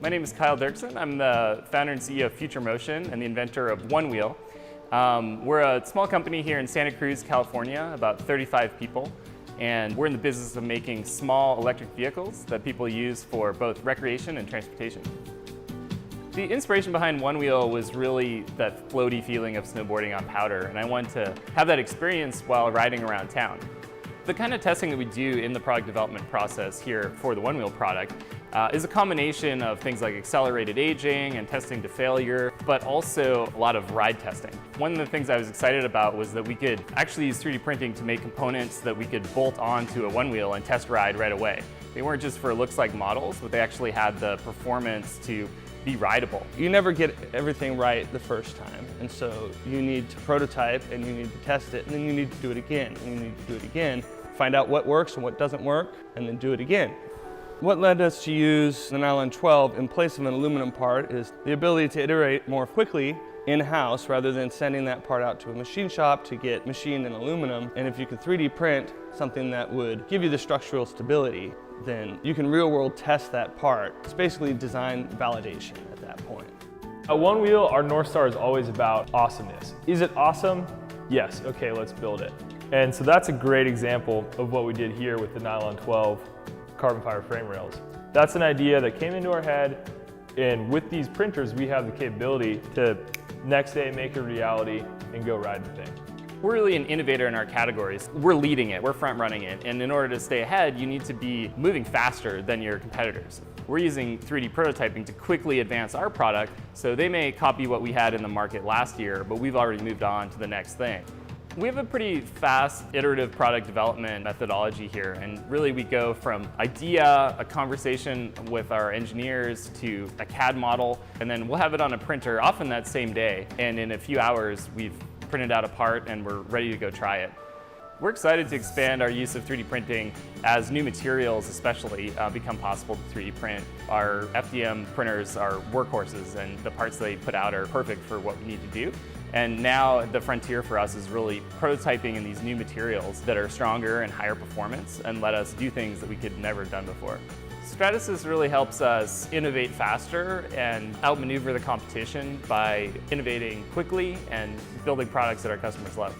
My name is Kyle Dirksen. I'm the founder and CEO of Future Motion and the inventor of Onewheel. We're a small company here in Santa Cruz, California, about 35 people. And we're in the business of making small electric vehicles that people use for both recreation and transportation. The inspiration behind Onewheel was really that floaty feeling of snowboarding on powder, and I wanted to have that experience while riding around town. The kind of testing that we do in the product development process here for the Onewheel product is a combination of things like accelerated aging and testing to failure, but also a lot of ride testing. One of the things I was excited about was that we could actually use 3D printing to make components that we could bolt onto a Onewheel and test ride right away. They weren't just for looks-like models, but they actually had the performance to be rideable. You never get everything right the first time, and so you need to prototype and you need to test it, and then you need to do it again, and you need to do it again, find out what works and what doesn't work, and then do it again. What led us to use the Nylon 12 in place of an aluminum part is the ability to iterate more quickly in-house rather than sending that part out to a machine shop to get machined in aluminum. And if you could 3D print something that would give you the structural stability, then you can real-world test that part. It's basically design validation at that point. At Onewheel, our North Star is always about awesomeness. Is it awesome? Yes, okay, let's build it. And so that's a great example of what we did here with the Nylon 12 carbon fiber frame rails. That's an idea that came into our head, and with these printers, we have the capability to next day make a reality and go ride the thing. We're really an innovator in our categories. We're leading it, we're front running it, and in order to stay ahead, you need to be moving faster than your competitors. We're using 3D prototyping to quickly advance our product, so they may copy what we had in the market last year, but we've already moved on to the next thing. We have a pretty fast, iterative product development methodology here, and really we go from idea, a conversation with our engineers, to a CAD model, and then we'll have it on a printer, often that same day, and in a few hours we've printed out a part and we're ready to go try it. We're excited to expand our use of 3D printing as new materials especially become possible to 3D print. Our FDM printers are workhorses, and the parts they put out are perfect for what we need to do. And now the frontier for us is really prototyping in these new materials that are stronger and higher performance and let us do things that we could never have done before. Stratasys really helps us innovate faster and outmaneuver the competition by innovating quickly and building products that our customers love.